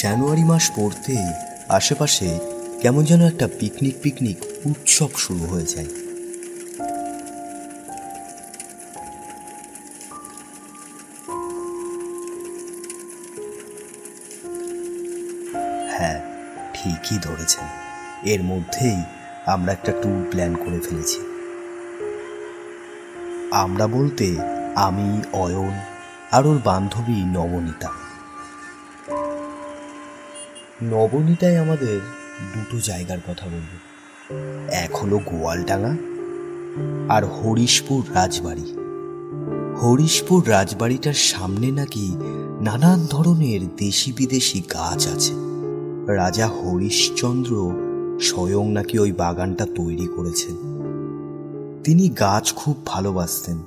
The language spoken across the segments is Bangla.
জানুয়ারি মাস পড়তেই আশেপাশে কেমন যেন একটা পিকনিক উৎসব শুরু হয়ে যায়। হ্যাঁ, ঠিকই ধরেছেন, এর মধ্যেই আমরা একটা ট্যুর প্ল্যান করে ফেলেছি। আমরা বলতে আমি, অয়ন আর ওর বান্ধবী নবনীতা। নবনীতায় আমাদের দুটো জায়গার কথা বলব, এক হলো গোয়ালডাঙ্গা আর হরিশপুর রাজবাড়ি। হরিশপুর রাজবাড়িটার সামনে নাকি নানান ধরনের দেশি বিদেশি গাছ আছে। রাজা হরিশচন্দ্র স্বয়ং নাকি ওই বাগানটা তৈরি করেছেন। তিনি গাছ খুব ভালোবাসতেন,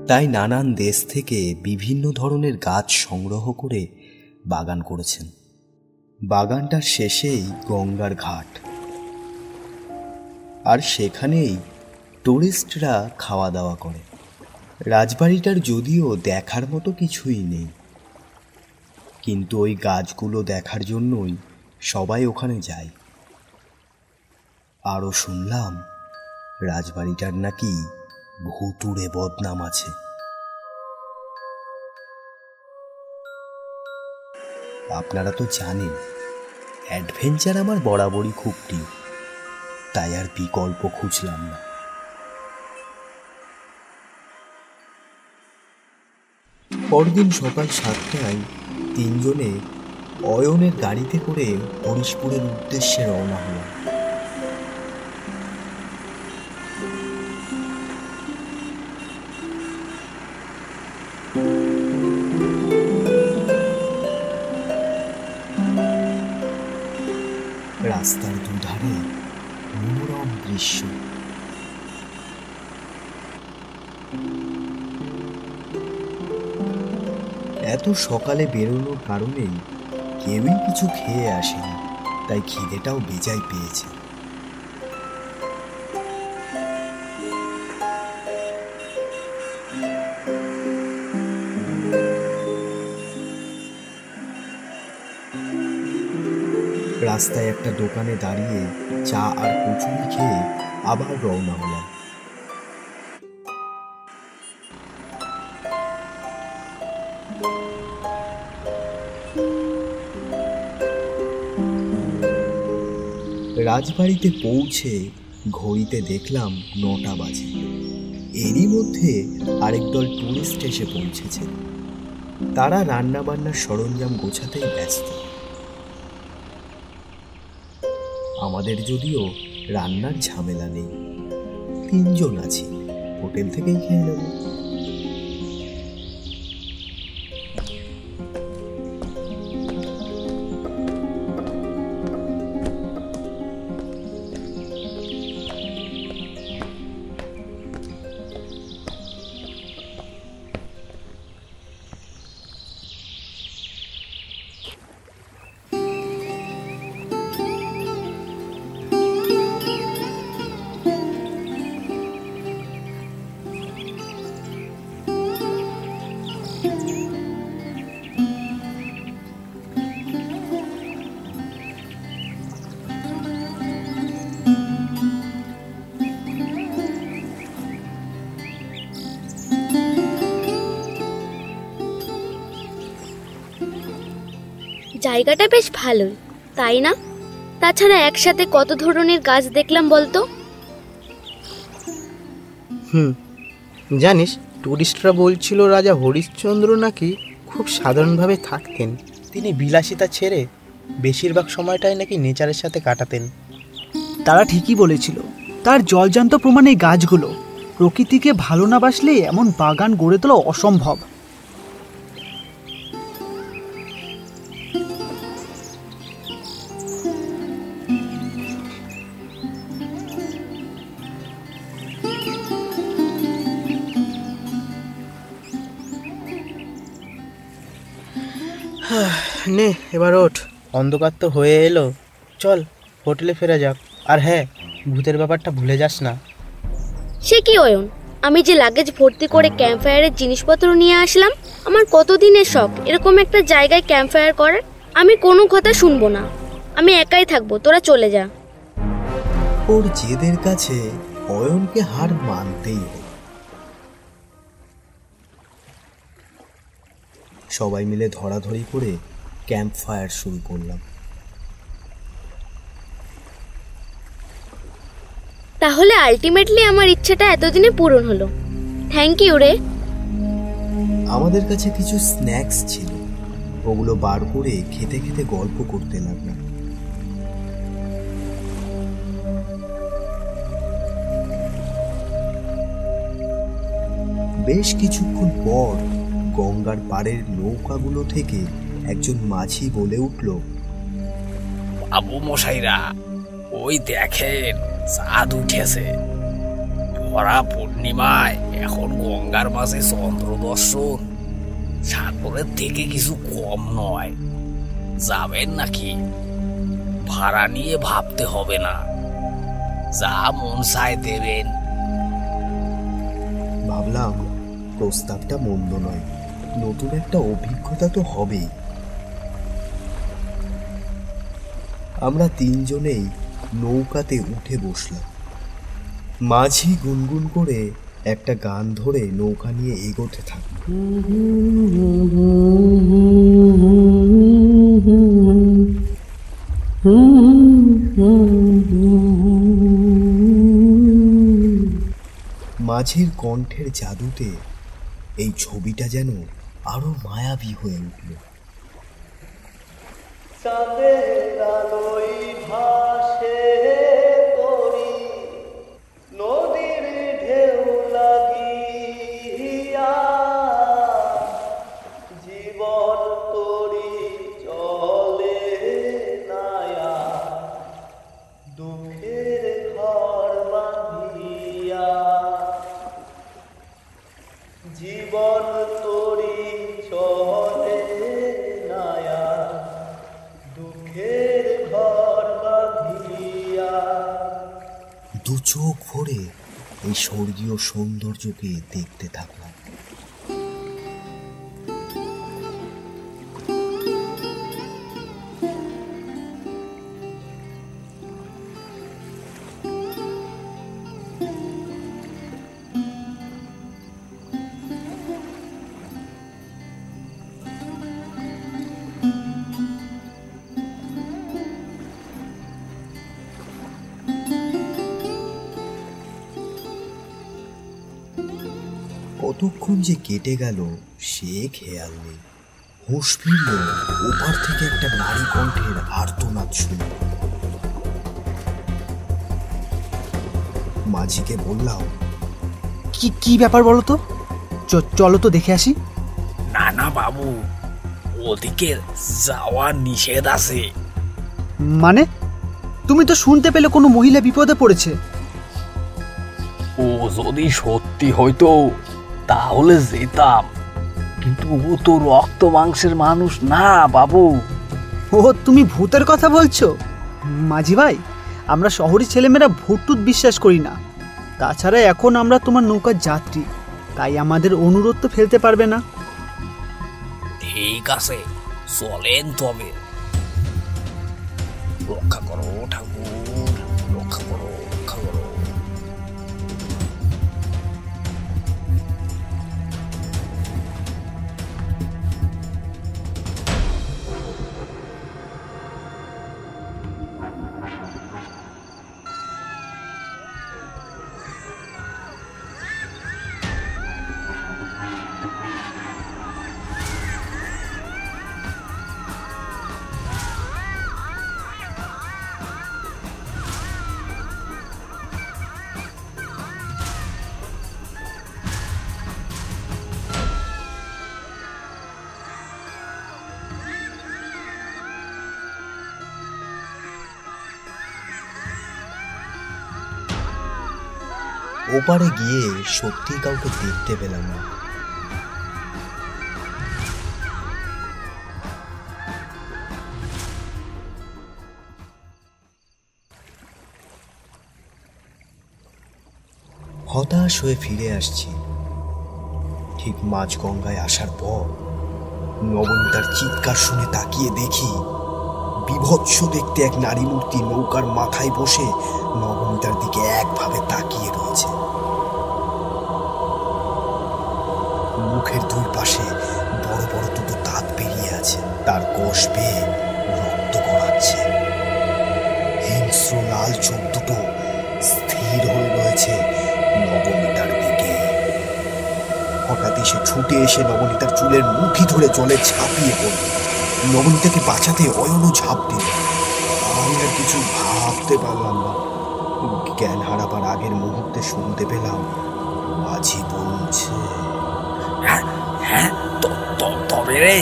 তাই নানান দেশ থেকে বিভিন্ন ধরনের গাছ সংগ্রহ করে বাগান করেছেন। বাগানটার শেষেই গঙ্গার ঘাট, আর সেখানেই টুরিস্টরা খাওয়া দাওয়া করে। রাজবাড়িটার যদিও দেখার মতো কিছুই নেই, কিন্তু ওই গাছগুলো দেখার জন্যই সবাই ওখানে যায়। আরও শুনলাম রাজবাড়িটার নাকি ভুতুড়ে বদনাম আছে। আপনারা তো জানেন অ্যাডভেঞ্চার আমার বরাবরই খুব প্রিয়, তাই আর বিকল্প খুঁজলাম না। পরদিন সকাল 7টায় তিনজনে অয়নের গাড়িতে করে হরিশপুরের উদ্দেশ্যে রওনা হলাম। রাস্তার দুধারে মনোরম দৃশ্য। এত সকালে বেরোনোর কারণেই কেউই কিছু খেয়ে আসেনি, তাই খিদেটাও বেজায় পেয়েছে। রাস্তায় একটা দোকানে দাঁড়িয়ে চা আর কচুরি খেয়ে আবার রওনা হলাম। রাজবাড়িতে পৌঁছে ঘড়িতে দেখলাম 9টা বাজে। এরই মধ্যে আরেক দল টুরিস্ট এসে পৌঁছেছে। তারা রান্না বান্নার সরঞ্জাম গোছাতেই ব্যস্ত। আমাদের যদিও রান্নার ঝামেলা নেই, 3 জন আছি, হোটেল থেকেই খেয়ে নেব। জায়গাটা বেশ ভালোই, তাই না? তাছাড়া একসাথে কত ধরনের গাছ দেখলাম বলতো। জানিস, টুরিস্টরা বলছিল রাজা হরিশ্চন্দ্র নাকি খুব সাধারণভাবে থাকতেন। তিনি বিলাসিতা ছেড়ে বেশিরভাগ সময়টাই নাকি নেচারের সাথে কাটাতেন। তারা ঠিকই বলেছিল। তার জলজান্ত প্রমাণ এই গাছগুলো। প্রকৃতিকে ভালো না বাসলে এমন বাগান গড়ে তোলা অসম্ভব। নে এবার ওঠ, অন্ধকার তো হয়ে এলো, চল হোটেলে ফেরা যাক। আর হ্যাঁ, ভূতের ব্যাপারটা ভুলে যাস না। সে কি অয়ন, আমি যে লাগেজ ভর্তি করে ক্যাম্প ফায়ারের জিনিসপত্র নিয়ে আসলাম, আমার কতদিনের শখ এরকম একটা জায়গায় ক্যাম্প ফায়ার করার। আমি কোনো কথা শুনবো না, আমি একাই থাকবো, তোরা চলে যা। ওর জেদের কাছে অয়নকে হার মানতেই হলো। সবাই মিলে ধরাধরি করে ক্যাম্প ফায়ার শুরু করলাম। তাহলে আলটিমেটলি আমার ইচ্ছাটা এতদিনে পূরণ হলো। থ্যাংক ইউ রে। আমাদের কাছে কিছু স্ন্যাক্স ছিল, ওগুলো বার করে খেতে খেতে গল্প করতে লাগলাম। বেশ কিছুক্ষণ পর গঙ্গার পাড়ের নৌকাগুলো থেকে একজন মাঝি বলে উঠল, বাবু মশাইরা, ওই দেখেন চাঁদ উঠেছে। ভরা পূর্ণিমায় এখন গঙ্গার মাঝে চন্দ্র দর্শন সাগরের থেকে কিছু কম নয়। যাবেন নাকি? ভাড়া নিয়ে ভাবতে হবে না, যা মন চায় দেবেন। ভাবলাম প্রস্তাবটা মন্দ নয়, নতুন একটা অভিজ্ঞতা তো হবেই। আমরা তিনজনেই নৌকাতে উঠে বসলাম। মাঝি গুনগুন করে একটা গান ধরে নৌকা নিয়ে এগোতে থাকল। মাঝির কণ্ঠের জাদুতে এই ছবিটা যেন আরো মায়াবী হয়ে উঠল। চাঁদের আলোয় ভাসে তরি, নদীর ঢেউ লাগিয়া, জীবন তরি চলে নায়া, দুঃখের ঘর বাঁধিয়া। জীবন তরি চলে নায়া, দুঃখের ঘর বাঁধিয়া। দু চোখ ভরে এই স্বর্গীয় সৌন্দর্যকে দেখতে থাকলাম। কতক্ষণ যে কেটে গেল সে খেয়াল নেই। হুঁশ ফিরল ওপার থেকে একটা নারী কণ্ঠের আর্তনাদ শুনে। মাঝিকে বললাম, কি কি ব্যাপার বলো তো? চলো তো দেখে আসি। না না বাবু, ওদিকে যাওয়া নিষেধ আছে। মানে? তুমি তো শুনতে পেলে কোনো মহিলা বিপদে পড়েছে। ও যদি সত্যি হইতো তাহলে যেতাম, কিন্তু ও তো রক্ত মাংসের মানুষ না বাবু। ও, তুমি ভূতের কথা বলছো? মাঝি ভাই, আমরা শহরের ছেলেমেয়েরা ভূত টুত বিশ্বাস করি না। তাছাড়া এখন আমরা তোমার নৌকার যাত্রী, তাই আমাদের অনুরোধ তো ফেলতে পারবে না। ঠিক আছে, চলেন তবে। রক্ষা করো ঠাকুর, রক্ষা করো, রক্ষা করো। ওপারে গিয়ে সত্যি কাউকে দেখতে পেলাম না। হতাশ হয়ে ফিরে আসছি। ঠিক মাঝ গঙ্গায় আসার পর নবনীতার চিৎকার শুনে তাকিয়ে দেখি বিভৎস দেখতে এক নারী মূর্তি নৌকার মাথায় বসে নবনীতার দিকে একভাবে তাকিয়ে রয়েছে। মুখের দুই পাশে বড় বড় দুটো দাঁত বেরিয়ে আছে, তার কোষ বেয়ে রক্ত গড়াচ্ছে। হিংস্র লাল চোখ দুটো স্থির হয়ে রয়েছে নবনীতার দিকে। হঠাৎ এসে ছুটে এসে নবনীতার চুলের মুঠি ধরে জলে ঝাঁপিয়ে পড়ল। নবনীতাকে বাঁচাতে অয়নও ঝাঁপ দিল। আমি আর কিছু ভাবতে পারলাম না। জ্ঞান হারাবার আগের মুহূর্তে শুনতে পেলাম মাঝি বলছে, হ্যাঁ তবে রে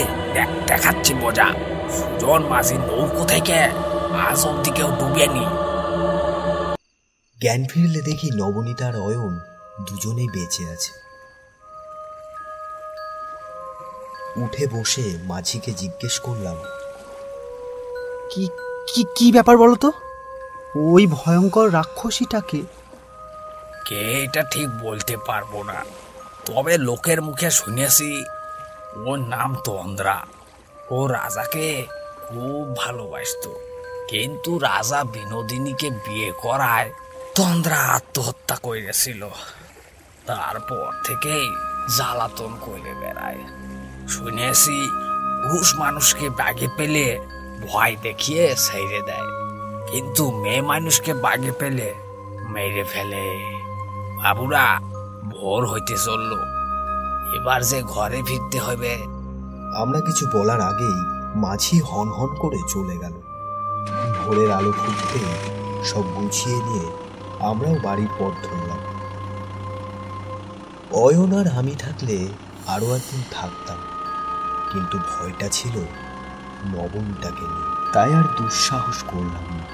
দেখাচ্ছি মজা। সুজন মাঝি নৌকো থেকে আজ অব্দি কেউ ডুবেনি। জ্ঞান ফিরলে দেখি নবনীতা আর অয়ন দুজনেই বেঁচে আছে। উঠে বসে মাঝিকে জিজ্ঞেস করলাম, কি কি কি ব্যাপার বলো তো? ওই ভয়ঙ্কর রাক্ষসীটাকে? কে এটা ঠিক বলতে পারবো না, তবে লোকের মুখে শুনেছি ওর নাম তন্দ্রা। ও রাজাকে খুব ভালোবাসতো, কিন্তু রাজা বিনোদিনীকে বিয়ে করায় তন্দ্রা আত্মহত্যা করেছিল। তারপর থেকেই জ্বালাতন করে বেড়ায়। শুনেছি পুরুষ মানুষকে বাগে পেলে ভয় দেখিয়ে ছেড়ে দেয়, কিন্তু মেয়ে মানুষকে বাগে পেলে মেরে ফেলে। বাবুরা, ভোর হইতে চলল, এবার যে ঘরে ফিরতে হবে। আমরা কিছু বলার আগেই মাঝি হন হন করে চলে গেল। ভোরের আলো ফুটতে সব গুছিয়ে নিয়ে আমরাও বাড়ির পথ ধরলাম। অয়ন আর আমি থাকলে আরো একদিন থাকতাম, কিন্তু ভয়টা ছিল নবনীতাকে নিয়ে, তাই আর দুঃসাহস করলাম না।